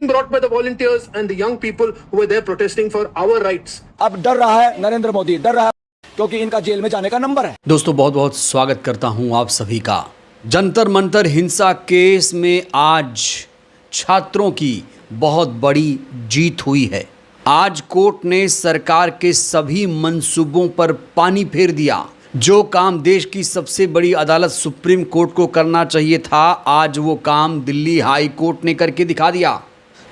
brought by the volunteers and the young people who were there protesting for our rights. अब डर रहा है नरेंद्र मोदी, डर रहा है क्योंकि इनका जेल में जाने का नंबर है। दोस्तों बहुत बहुत स्वागत करता हूं आप सभी का। जंतर मंतर हिंसा केस में आज छात्रों की बहुत बड़ी जीत हुई है। आज कोर्ट ने सरकार के सभी मंसूबों पर पानी फेर दिया। जो काम देश की सबसे बड़ी अदालत सुप्रीम कोर्ट को करना चाहिए था, आज वो काम दिल्ली हाई कोर्ट ने करके दिखा दिया।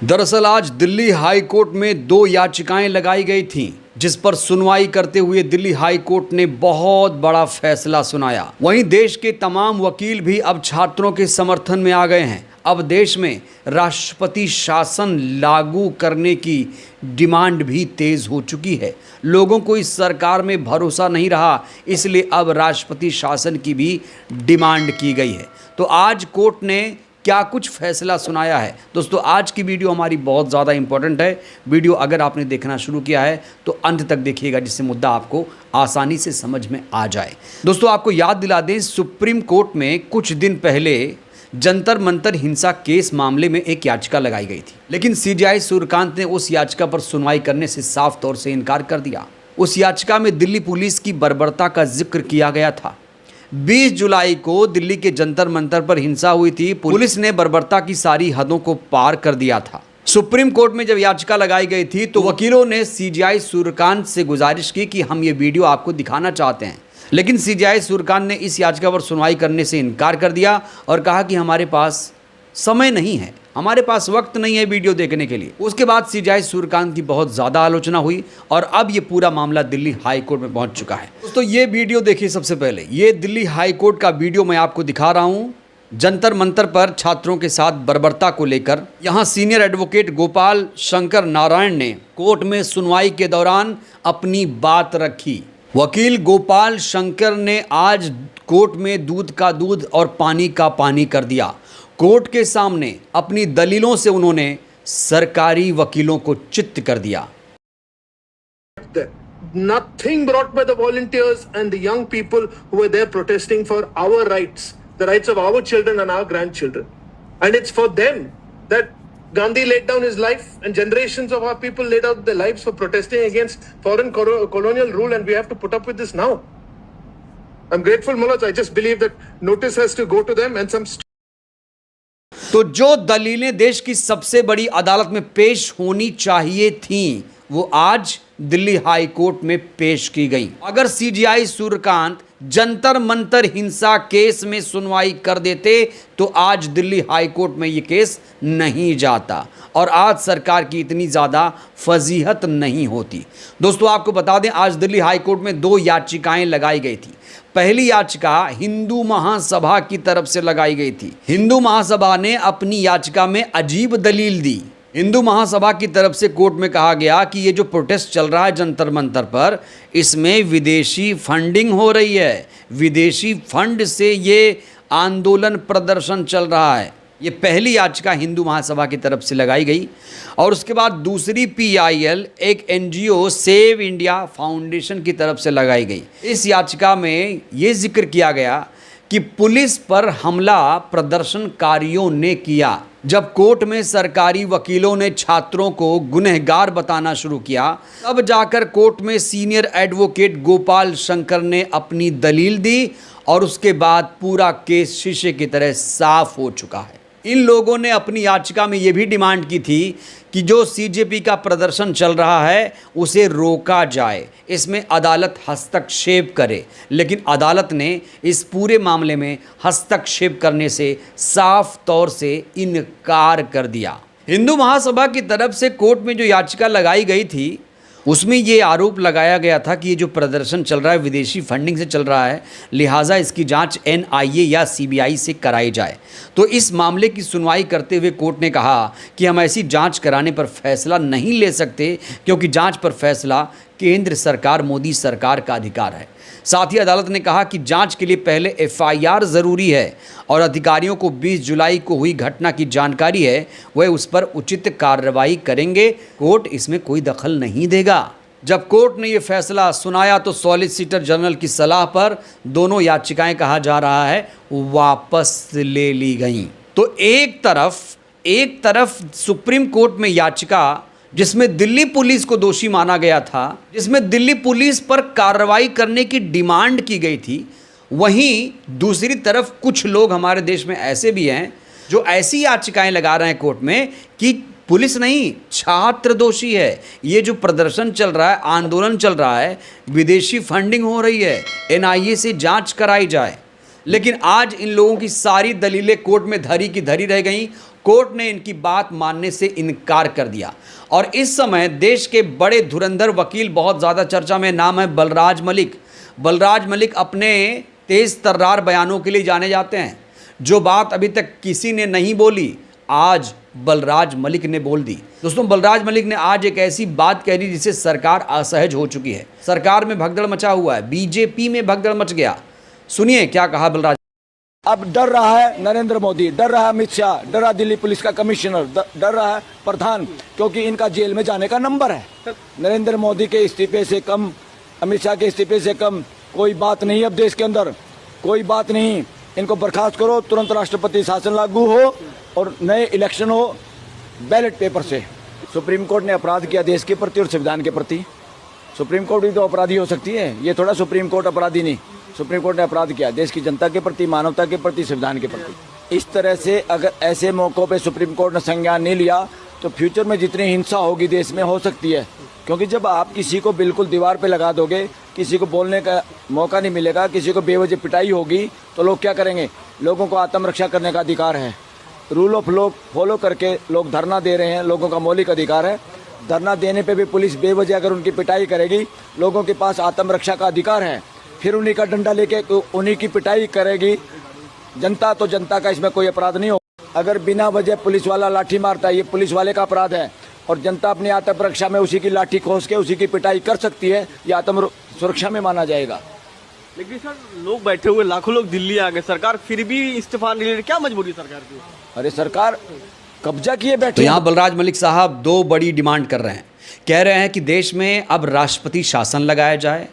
दरअसल आज दिल्ली हाई कोर्ट में 2 याचिकाएं लगाई गई थीं, जिस पर सुनवाई करते हुए दिल्ली हाई कोर्ट ने बहुत बड़ा फैसला सुनाया। वहीं देश के तमाम वकील भी अब छात्रों के समर्थन में आ गए हैं। अब देश में राष्ट्रपति शासन लागू करने की डिमांड भी तेज हो चुकी है। लोगों को इस सरकार में भरोसा नहीं रहा, इसलिए अब राष्ट्रपति शासन की भी डिमांड की गई है। तो आज कोर्ट ने क्या कुछ फैसला सुनाया है। दोस्तों आज की वीडियो हमारी बहुत ज़्यादा इंपॉर्टेंट है। वीडियो अगर आपने देखना शुरू किया है तो अंत तक देखिएगा, जिससे मुद्दा आपको आसानी से समझ में आ जाए। दोस्तों आपको याद दिला दें, सुप्रीम कोर्ट में कुछ दिन पहले जंतर मंतर हिंसा केस मामले में एक याचिका लगाई गई थी, लेकिन सीजेआई सूर्यकांत ने उस याचिका पर सुनवाई करने से साफ तौर से इनकार कर दिया। उस याचिका में दिल्ली पुलिस की बर्बरता का जिक्र किया गया था। 20 जुलाई को दिल्ली के जंतर मंतर पर हिंसा हुई थी। पुलिस ने बर्बरता की सारी हदों को पार कर दिया था। सुप्रीम कोर्ट में जब याचिका लगाई गई थी तो वकीलों ने सीजेआई सूर्यकांत से गुजारिश की कि हम ये वीडियो आपको दिखाना चाहते हैं, लेकिन सीजेआई सूर्यकांत ने इस याचिका पर सुनवाई करने से इनकार कर दिया और कहा कि हमारे पास समय नहीं है, हमारे पास वक्त नहीं है वीडियो देखने के लिए। उसके बाद सीजेआई सूर्यकांत की बहुत ज़्यादा आलोचना हुई और अब ये पूरा मामला दिल्ली हाई कोर्ट में पहुंच चुका है। दोस्तों ये वीडियो देखिए। सबसे पहले ये दिल्ली हाई कोर्ट का वीडियो मैं आपको दिखा रहा हूँ। जंतर मंतर पर छात्रों के साथ बर्बरता को लेकर यहाँ सीनियर एडवोकेट गोपाल शंकर नारायण ने कोर्ट में सुनवाई के दौरान अपनी बात रखी। वकील गोपाल शंकर ने आज कोर्ट में दूध का दूध और पानी का पानी कर दिया। कोर्ट के सामने अपनी दलीलों से उन्होंने सरकारी वकीलों को चित्त कर दिया। Nothing brought by the volunteers and the young people who were there protesting for our rights, the rights of our children and our grandchildren. And it's for them that Gandhi laid down his life, and generations of our people laid out their lives for protesting against foreign colonial rule, and we have to put up with this now. I'm grateful, Manoj. I just believe that notice has to go to them and some. तो जो दलीलें देश की सबसे बड़ी अदालत में पेश होनी चाहिए थीं, वो आज दिल्ली हाई कोर्ट में पेश की गई। अगर सीजेआई सूर्यकांत जंतर मंतर हिंसा केस में सुनवाई कर देते तो आज दिल्ली हाई कोर्ट में ये केस नहीं जाता और आज सरकार की इतनी ज़्यादा फजीहत नहीं होती। दोस्तों आपको बता दें, आज दिल्ली हाई कोर्ट में 2 याचिकाएं लगाई गई थी। पहली याचिका हिंदू महासभा की तरफ से लगाई गई थी। हिंदू महासभा ने अपनी याचिका में अजीब दलील दी। हिंदू महासभा की तरफ से कोर्ट में कहा गया कि ये जो प्रोटेस्ट चल रहा है जंतर मंतर पर, इसमें विदेशी फंडिंग हो रही है। विदेशी फंड से ये आंदोलन प्रदर्शन चल रहा है। ये पहली याचिका हिंदू महासभा की तरफ से लगाई गई। और उसके बाद दूसरी PIL, एक NGO सेव इंडिया फाउंडेशन की तरफ से लगाई गई। इस याचिका में ये जिक्र किया गया कि पुलिस पर हमला प्रदर्शनकारियों ने किया। जब कोर्ट में सरकारी वकीलों ने छात्रों को गुनहगार बताना शुरू किया, तब जाकर कोर्ट में सीनियर एडवोकेट गोपाल शंकर ने अपनी दलील दी और उसके बाद पूरा केस शीशे की तरह साफ हो चुका है। इन लोगों ने अपनी याचिका में ये भी डिमांड की थी कि जो CJP का प्रदर्शन चल रहा है उसे रोका जाए, इसमें अदालत हस्तक्षेप करे, लेकिन अदालत ने इस पूरे मामले में हस्तक्षेप करने से साफ तौर से इनकार कर दिया। हिंदू महासभा की तरफ से कोर्ट में जो याचिका लगाई गई थी उसमें ये आरोप लगाया गया था कि ये जो प्रदर्शन चल रहा है विदेशी फंडिंग से चल रहा है, लिहाजा इसकी जांच NIA या CBI से कराई जाए। तो इस मामले की सुनवाई करते हुए कोर्ट ने कहा कि हम ऐसी जांच कराने पर फैसला नहीं ले सकते, क्योंकि जांच पर फैसला केंद्र सरकार, मोदी सरकार का अधिकार है। साथ ही अदालत ने कहा कि जांच के लिए पहले FIR ज़रूरी है और अधिकारियों को 20 जुलाई को हुई घटना की जानकारी है, वह उस पर उचित कार्रवाई करेंगे। कोर्ट इसमें कोई दखल नहीं देगा। जब कोर्ट ने ये फैसला सुनाया तो सॉलिसिटर जनरल की सलाह पर दोनों याचिकाएं, कहा जा रहा है, वापस ले ली गईं। तो एक तरफ एक तरफ सुप्रीम कोर्ट में याचिका जिसमें दिल्ली पुलिस को दोषी माना गया था, जिसमें दिल्ली पुलिस पर कार्रवाई करने की डिमांड की गई थी, वहीं दूसरी तरफ कुछ लोग हमारे देश में ऐसे भी हैं जो ऐसी याचिकाएं लगा रहे हैं कोर्ट में कि पुलिस नहीं, छात्र दोषी है। ये जो प्रदर्शन चल रहा है, आंदोलन चल रहा है, विदेशी फंडिंग हो रही है, एनआईए से जांच कराई जाए। लेकिन आज इन लोगों की सारी दलीलें कोर्ट में धरी की धरी रह गईं। कोर्ट ने इनकी बात मानने से इनकार कर दिया। और इस समय देश के बड़े धुरंधर वकील बहुत ज़्यादा चर्चा में, नाम है बलराज मलिक। बलराज मलिक अपने तेज़ तर्रार बयानों के लिए जाने जाते हैं। जो बात अभी तक किसी ने नहीं बोली, आज बलराज मलिक ने बोल दी। दोस्तों, बलराज मलिक ने आज एक ऐसी बात कह दी जिससे सरकार असहज हो चुकी है। सरकार में भगदड़ मचा हुआ है, बीजेपी में भगदड़ मच गया। सुनिए क्या कहा बलराज। अब डर रहा है नरेंद्र मोदी, डर रहा है अमित शाह, डर रहा दिल्ली पुलिस का कमिश्नर, डर रहा है प्रधान, क्योंकि इनका जेल में जाने का नंबर है। नरेंद्र मोदी के इस्तीफे से कम, अमित शाह के इस्तीफे से कम कोई बात नहीं। अब देश के अंदर कोई बात नहीं। इनको बर्खास्त करो, तुरंत राष्ट्रपति शासन लागू हो और नए इलेक्शन हो बैलेट पेपर से। सुप्रीम कोर्ट ने अपराध किया देश के प्रति और संविधान के प्रति। सुप्रीम कोर्ट भी तो अपराधी हो सकती है, ये थोड़ा सुप्रीम कोर्ट अपराधी नहीं। सुप्रीम कोर्ट ने अपराध किया देश की जनता के प्रति, मानवता के प्रति, संविधान के प्रति। इस तरह से अगर ऐसे मौकों पे सुप्रीम कोर्ट ने संज्ञान नहीं लिया तो फ्यूचर में जितनी हिंसा होगी देश में हो सकती है। क्योंकि जब आप किसी को बिल्कुल दीवार पे लगा दोगे, किसी को बोलने का मौका नहीं मिलेगा, किसी को बेवजह पिटाई होगी, तो लोग क्या करेंगे? लोगों को आत्मरक्षा करने का अधिकार है। रूल ऑफ लॉ फॉलो करके लोग धरना दे रहे हैं, लोगों का मौलिक अधिकार है। धरना देने पे भी पुलिस बेवजह अगर उनकी पिटाई करेगी, लोगों के पास आत्मरक्षा का अधिकार है, फिर उन्हीं का डंडा लेके उन्हीं की पिटाई करेगी जनता, तो जनता का इसमें कोई अपराध नहीं हो। अगर बिना वजह पुलिस वाला लाठी मारता है, ये पुलिस वाले का अपराध है, और जनता अपनी आत्मरक्षा में उसी की लाठी खोस के उसी की पिटाई कर सकती है, ये आत्म सुरक्षा में माना जाएगा। लेकिन सर, लोग बैठे हुए लाखों लोग दिल्ली आ गए, सरकार फिर भी इस्तीफा नहीं ले रही, क्या मजबूरी सरकार की? अरे सरकार कब्जा किए बैठे। तो यहाँ बलराज मलिक साहब दो बड़ी डिमांड कर रहे हैं। कह रहे हैं कि देश में अब राष्ट्रपति शासन लगाया जाए,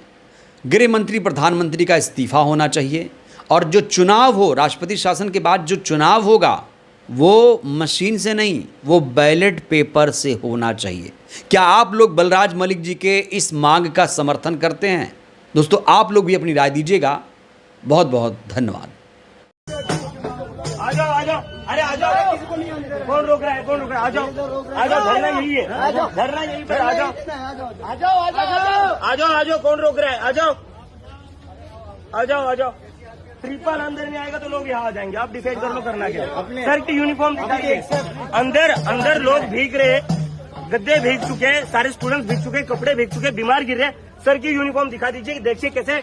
गृह मंत्री प्रधानमंत्री का इस्तीफा होना चाहिए, और जो चुनाव हो, राष्ट्रपति शासन के बाद जो चुनाव होगा वो मशीन से नहीं, वो बैलेट पेपर से होना चाहिए। क्या आप लोग बलराज मलिक जी के इस मांग का समर्थन करते हैं? दोस्तों, आप लोग भी अपनी राय दीजिएगा। बहुत बहुत धन्यवाद। आ जाओ, आ जाओ, अरे आ जाओ, कौन रोक रहा है? कौन रोक रहा है? आ जाओ, आ जाओ, धरना यही है, धरना यही पर। आ जाओ, आ जाओ, आ जाओ, आ जाओ, कौन रोक रहा है? आ जाओ, आ जाओ, आ जाओ। ट्रिपल अंदर नहीं आएगा तो लोग यहाँ आ जाएंगे। आप डिसाइड कर लो करना क्या। सर की यूनिफॉर्म दिखाइए। अंदर लोग भीग रहे, गद्दे भीग चुके हैं, सारे स्टूडेंट्स भीग चुके, कपड़े भीग चुके, बीमार गिर रहे। सर की यूनिफॉर्म दिखा दीजिए, देखिए कैसे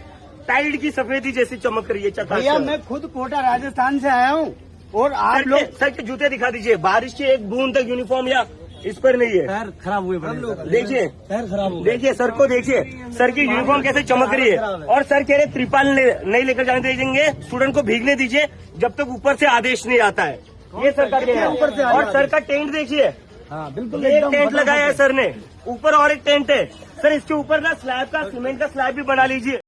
टाइड की सफेदी जैसी चमक रही है। भैया, मैं खुद कोटा राजस्थान से आया हूँ, और आप लोग सर के जूते दिखा दीजिए। बारिश की एक बूंद तक यूनिफॉर्म या इस पर नहीं है। पैर खराब हुए, देखिए, पैर खराब हुए। देखिए सर को, देखिए सर की यूनिफॉर्म कैसे चमक रही है। और सर कह रहे त्रिपाल नहीं लेकर जाने देंगे, स्टूडेंट को भीगने दीजिए जब तक ऊपर से आदेश नहीं आता है। ये सर का टेंट है। और सर का टेंट देखिए, बिल्कुल ये एक टेंट लगाया है सर ने, ऊपर और एक टेंट है। सर इसके ऊपर ना स्लैब का, सीमेंट का स्लैब भी बना लीजिए।